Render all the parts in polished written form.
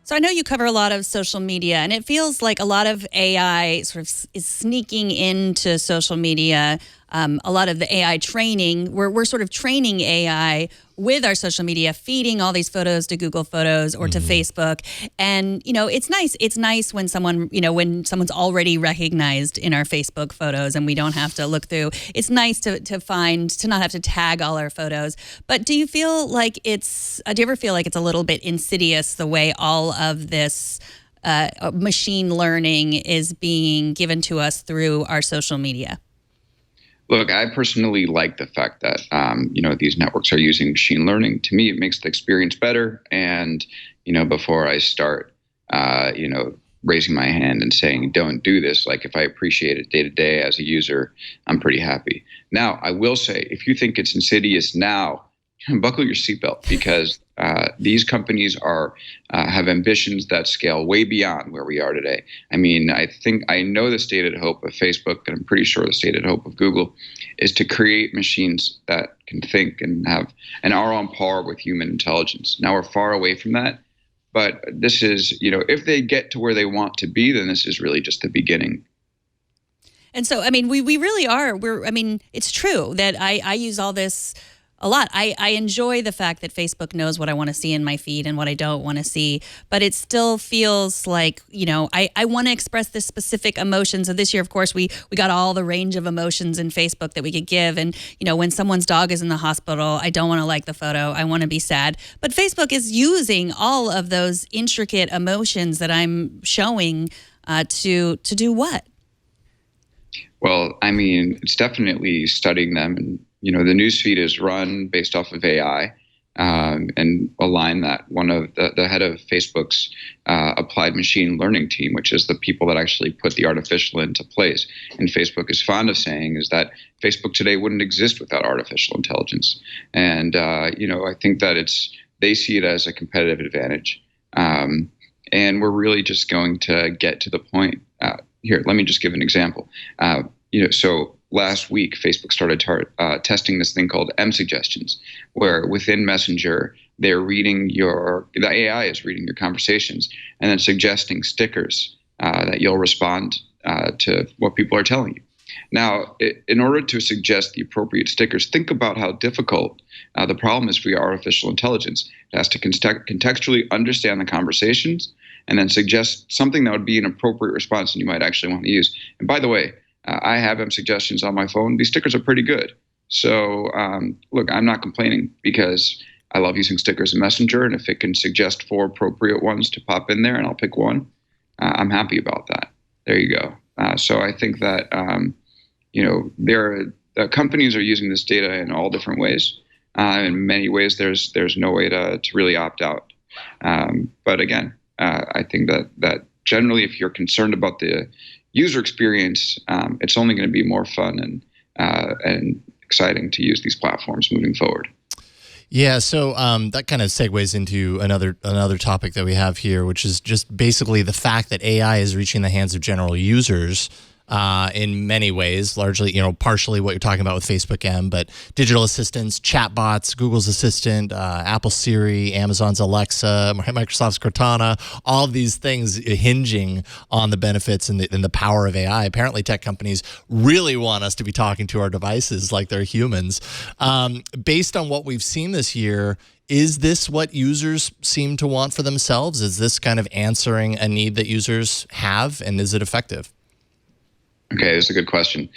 So I know you cover a lot of social media, and it feels like a lot of AI sort of is sneaking into social media. A lot of the AI training, we're sort of training AI with our social media, feeding all these photos to Google Photos or to Facebook. And, it's nice. It's nice when when someone's already recognized in our Facebook photos and we don't have to look through. It's nice to not have to tag all our photos. But do you feel like do you ever feel like it's a little bit insidious the way all of this machine learning is being given to us through our social media? Look, I personally like the fact that these networks are using machine learning. To me, it makes the experience better. And before I start, raising my hand and saying don't do this, like if I appreciate it day to day as a user, I'm pretty happy. Now, I will say, if you think it's insidious now, buckle your seatbelt, because these companies have ambitions that scale way beyond where we are today. I mean, I know the stated hope of Facebook, and I'm pretty sure the stated hope of Google is to create machines that can think and are on par with human intelligence. Now we're far away from that, but this is, if they get to where they want to be, then this is really just the beginning. And so, I mean, we really are. It's true that I use all this a lot. I enjoy the fact that Facebook knows what I want to see in my feed and what I don't want to see, but it still feels like, I want to express this specific emotion. So this year, of course, we got all the range of emotions in Facebook that we could give. And, when someone's dog is in the hospital, I don't want to like the photo. I want to be sad. But Facebook is using all of those intricate emotions that I'm showing to do what? Well, I mean, it's definitely studying them. And the newsfeed is run based off of AI, and Align, that one of the head of Facebook's applied machine learning team, which is the people that actually put the artificial into place. And Facebook is fond of saying is that Facebook today wouldn't exist without artificial intelligence. And I think that they see it as a competitive advantage. And we're really just going to get to the point. Here, let me just give an example. So last week, Facebook started testing this thing called M suggestions, where within Messenger, the AI is reading your conversations and then suggesting stickers that you'll respond to what people are telling you. Now, in order to suggest the appropriate stickers, think about how difficult the problem is for your artificial intelligence. It has to contextually understand the conversations and then suggest something that would be an appropriate response and you might actually want to use. And by the way, I have them suggestions on my phone. These stickers are pretty good. So, look, I'm not complaining because I love using stickers in Messenger. And if it can suggest 4 appropriate ones to pop in there and I'll pick one, I'm happy about that. There you go. So I think that, companies are using this data in all different ways. In many ways, there's no way to really opt out. But again, I think that generally, if you're concerned about the user experience, it's only going to be more fun and exciting to use these platforms moving forward. Yeah, so that kind of segues into another topic that we have here, which is just basically the fact that AI is reaching the hands of general users in many ways, largely, partially what you're talking about with Facebook M, but digital assistants, chatbots, Google's Assistant, Apple Siri, Amazon's Alexa, Microsoft's Cortana, all of these things hinging on the benefits and the power of AI. Apparently, tech companies really want us to be talking to our devices like they're humans. Based on what we've seen this year, is this what users seem to want for themselves? Is this kind of answering a need that users have, and is it effective? Okay, that's a good question.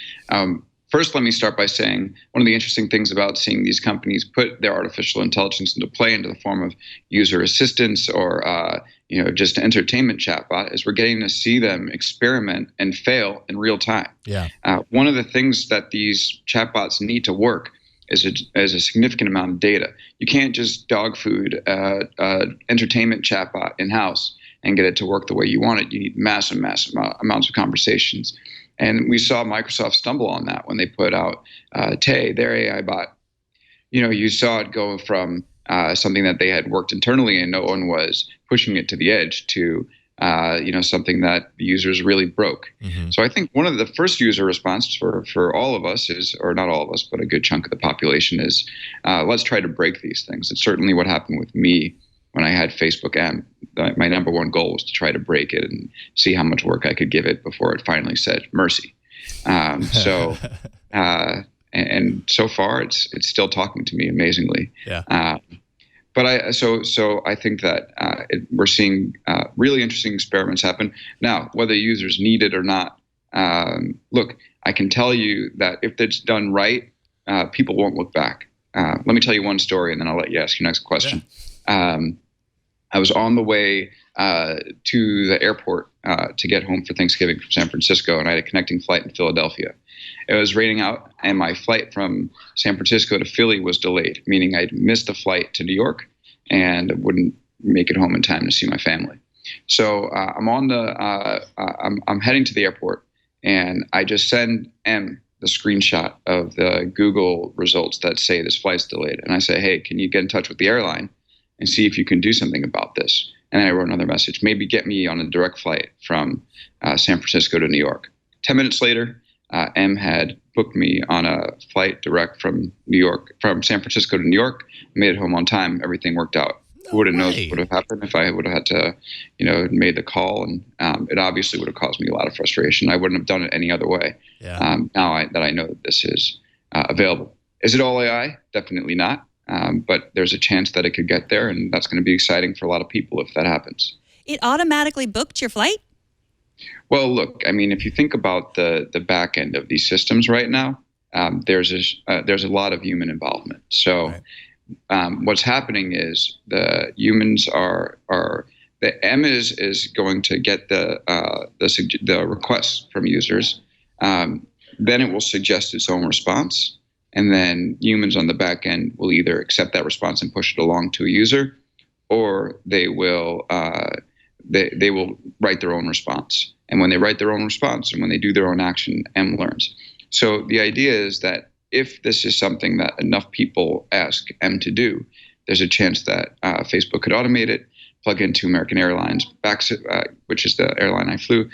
First, let me start by saying one of the interesting things about seeing these companies put their artificial intelligence into play into the form of user assistants or just entertainment chatbot is we're getting to see them experiment and fail in real time. Yeah. One of the things that these chatbots need to work is a significant amount of data. You can't just dog food entertainment chatbot in-house and get it to work the way you want it. You need massive amounts of conversations. And we saw Microsoft stumble on that when they put out Tay, their AI bot. You saw it go from something that they had worked internally and no one was pushing it to the edge to something that the users really broke. Mm-hmm. So I think one of the first user responses for all of us is, or not all of us, but a good chunk of the population is, let's try to break these things. It's certainly what happened with me when I had Facebook M. My number one goal was to try to break it and see how much work I could give it before it finally said mercy. So and so far it's still talking to me amazingly. Yeah. But I think that we're seeing really interesting experiments happen now. Whether users need it or not, look, I can tell you that if it's done right, people won't look back. Let me tell you one story, and then I'll let you ask your next question. Yeah. I was on the way to the airport to get home for Thanksgiving from San Francisco, and I had a connecting flight in Philadelphia. It was raining out, and my flight from San Francisco to Philly was delayed, meaning I'd missed the flight to New York and wouldn't make it home in time to see my family. So I'm heading to the airport, and I just send M the screenshot of the Google results that say this flight's delayed, and I say, hey, can you get in touch with the airline and see if you can do something about this? And then I wrote another message, maybe get me on a direct flight from San Francisco to New York. 10 minutes later, M had booked me on a flight direct from San Francisco to New York. Made it home on time. Everything worked out. Who would have known what would have happened if I would have had to, made the call, and it obviously would have caused me a lot of frustration. I wouldn't have done it any other way. Yeah. Now that I know that this is available. Is it all AI? Definitely not. But there's a chance that it could get there, and that's going to be exciting for a lot of people if that happens. It automatically booked your flight? Well, look, I mean, if you think about the back end of these systems right now, there's a lot of human involvement. So what's happening is the humans the M is going to get the requests from users. Then it will suggest its own response. And then humans on the back end will either accept that response and push it along to a user, or they will they will write their own response. And when they write their own response and when they do their own action, M learns. So the idea is that if this is something that enough people ask M to do, there's a chance that Facebook could automate it, plug into American Airlines, which is the airline I flew,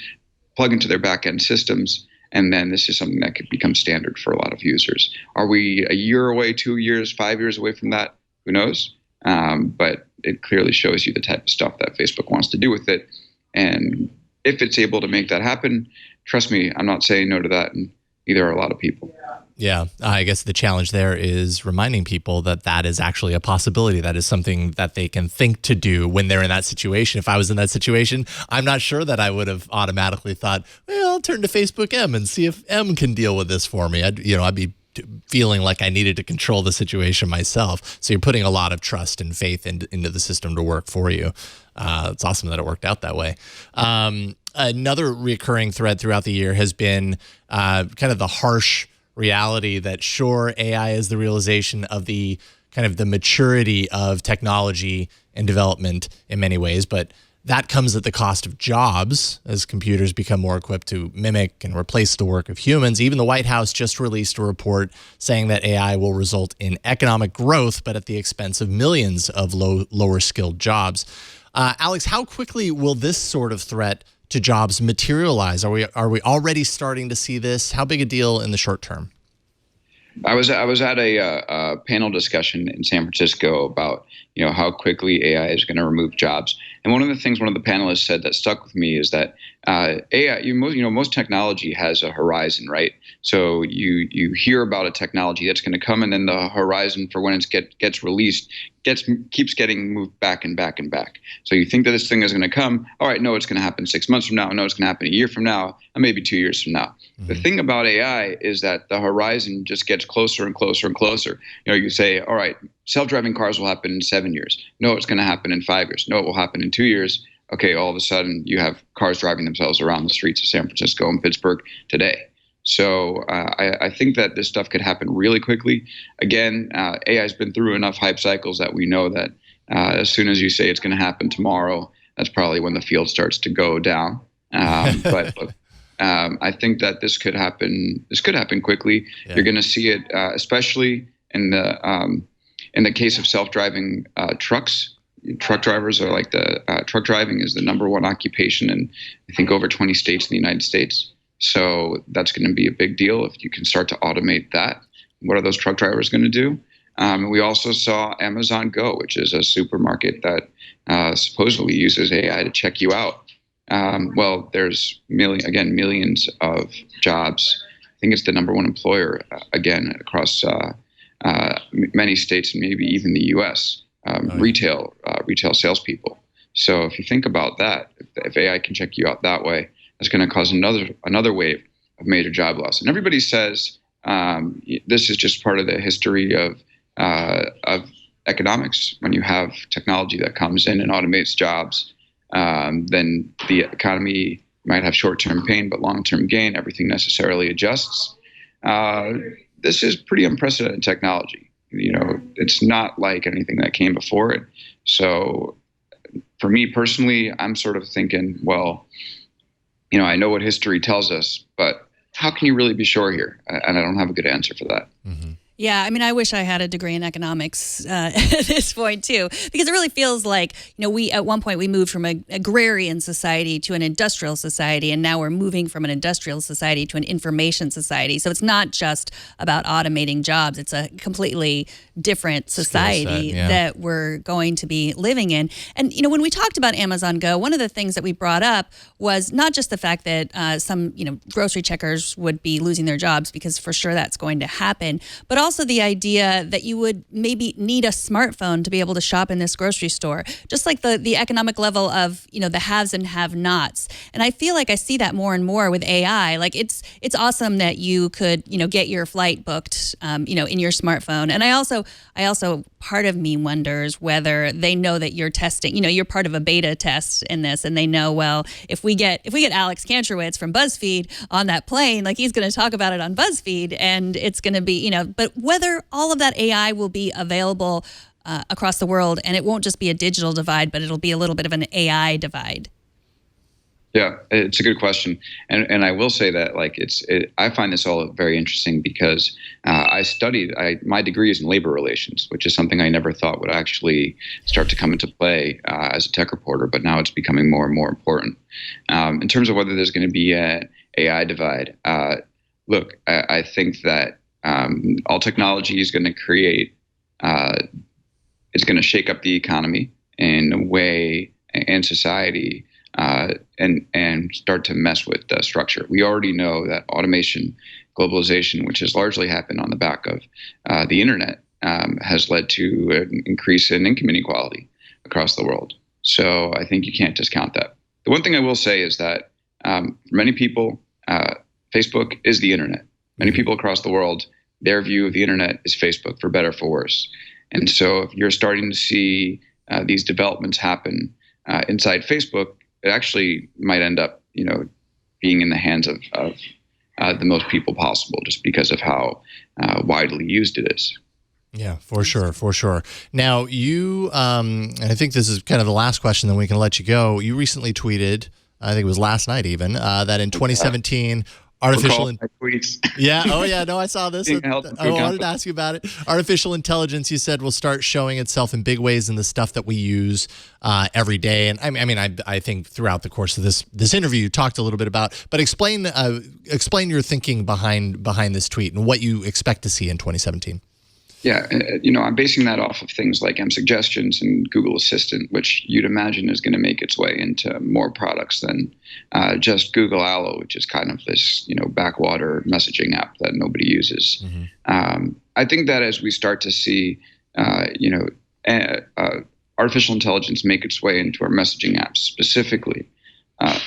plug into their back end systems. And then this is something that could become standard for a lot of users. Are we a year away, 2 years, 5 years away from that? Who knows? But it clearly shows you the type of stuff that Facebook wants to do with it. And if it's able to make that happen, trust me, I'm not saying no to that, and neither are a lot of people. Yeah, I guess the challenge there is reminding people that that is actually a possibility. That is something that they can think to do when they're in that situation. If I was in that situation, I'm not sure that I would have automatically thought, well, I'll turn to Facebook M and see if M can deal with this for me. I'd be feeling like I needed to control the situation myself. So you're putting a lot of trust and faith into the system to work for you. It's awesome that it worked out that way. Another recurring thread throughout the year has been kind of the harsh reality that sure, AI is the realization of the kind of the maturity of technology and development in many ways, but that comes at the cost of jobs as computers become more equipped to mimic and replace the work of humans. Even the White House just released a report saying that AI will result in economic growth, but at the expense of millions of lower skilled jobs. Alex, how quickly will this sort of threat to jobs materialize? Are we already starting to see this? How big a deal in the short term? I was at a panel discussion in San Francisco about how quickly AI is going to remove jobs, and one of the panelists said that stuck with me is that AI, most technology has a horizon, right? So you hear about a technology that's going to come, and then the horizon for when it gets released keeps getting moved back and back and back. So you think that this thing is going to come. All right, no, it's going to happen 6 months from now. No, it's going to happen a year from now, and maybe 2 years from now. Mm-hmm. The thing about AI is that the horizon just gets closer and closer and closer. You say, all right, self-driving cars will happen in 7 years. No, it's going to happen in 5 years. No, it will happen in 2 years. Okay, all of a sudden you have cars driving themselves around the streets of San Francisco and Pittsburgh today. So I think that this stuff could happen really quickly. Again, AI has been through enough hype cycles that we know that as soon as you say it's going to happen tomorrow, that's probably when the field starts to go down. But look, I think that this could happen. This could happen quickly. Yeah. You're going to see it, especially in the case of self-driving trucks. Truck drivers are truck driving is the number one occupation in I think over 20 states in the United States. So that's going to be a big deal if you can start to automate that. What are those truck drivers going to do? We also saw Amazon Go, which is a supermarket that supposedly uses AI to check you out. Well, there's millions of jobs. I think it's the number one employer, again, across many states and maybe even the U.S. Retail salespeople. So if you think about that, if AI can check you out that way, it's going to cause another wave of major job loss. And everybody says this is just part of the history of economics. When you have technology that comes in and automates jobs, then the economy might have short-term pain, but long-term gain. Everything necessarily adjusts. This is pretty unprecedented technology. It's not like anything that came before it. So for me personally, I'm sort of thinking, well, I know what history tells us, but how can you really be sure here? And I don't have a good answer for that. Mm-hmm. Yeah, I mean, I wish I had a degree in economics at this point too, because it really feels like, we at one point we moved from an agrarian society to an industrial society, and now we're moving from an industrial society to an information society. So it's not just about automating jobs; it's a completely different society that we're going to be living in. And when we talked about Amazon Go, one of the things that we brought up was not just the fact that some grocery checkers would be losing their jobs, because for sure that's going to happen, but also the idea that you would maybe need a smartphone to be able to shop in this grocery store, just like the economic level of the haves and have-nots. And I feel like I see that more and more with AI. Like it's awesome that you could get your flight booked in your smartphone. And I also part of me wonders whether they know that you're testing. You're part of a beta test in this, and they know, well, if we get Alex Kantrowitz from BuzzFeed on that plane, like he's going to talk about it on BuzzFeed, and it's going to be but whether all of that AI will be available across the world, and it won't just be a digital divide, but it'll be a little bit of an AI divide. Yeah, it's a good question, and I will say that I find this all very interesting because my degree is in labor relations, which is something I never thought would actually start to come into play as a tech reporter, but now it's becoming more and more important. In terms of whether there's going to be an AI divide, look, I think that all technology is going to create, it's going to shake up the economy in a way and society. And start to mess with the structure. We already know that automation, globalization, which has largely happened on the back of the internet, has led to an increase in income inequality across the world. So I think you can't discount that. The one thing I will say is that for many people, Facebook is the internet. Many people across the world, their view of the internet is Facebook, for better or for worse. And so if you're starting to see these developments happen inside Facebook, it actually might end up, being in the hands of the most people possible, just because of how widely used it is. Yeah, for sure. Now, you, and I think this is kind of the last question, then we can let you go. You recently tweeted, I think it was last night even, that in 2017, artificial yeah. Oh yeah. No, I saw this. I wanted to ask you about it. Artificial intelligence, you said, will start showing itself in big ways in the stuff that we use every day. And I think throughout the course of this interview, you talked a little bit about. But explain your thinking behind this tweet and what you expect to see in 2017. Yeah, I'm basing that off of things like Suggestions and Google Assistant, which you'd imagine is going to make its way into more products than just Google Allo, which is kind of this, backwater messaging app that nobody uses. Mm-hmm. I think that as we start to see, artificial intelligence make its way into our messaging apps specifically,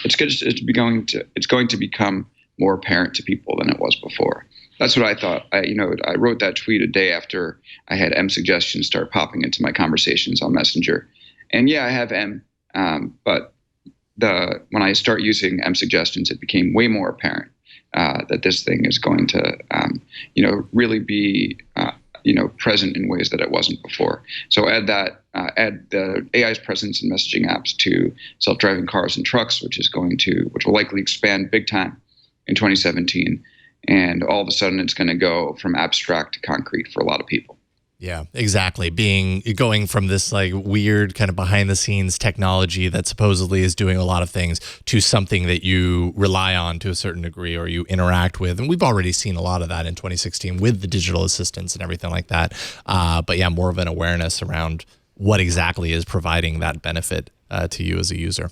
it's going to become more apparent to people than it was before. That's what I thought. I wrote that tweet a day after I had Suggestions start popping into my conversations on Messenger. And yeah, I have but when I start using Suggestions, it became way more apparent that this thing is going to, really be, present in ways that it wasn't before. So add the AI's presence in messaging apps to self-driving cars and trucks, which will likely expand big time in 2017. And all of a sudden, it's going to go from abstract to concrete for a lot of people. Yeah, exactly. Going from this like weird kind of behind the scenes technology that supposedly is doing a lot of things to something that you rely on to a certain degree or you interact with. And we've already seen a lot of that in 2016 with the digital assistants and everything like that. But yeah, more of an awareness around what exactly is providing that benefit to you as a user.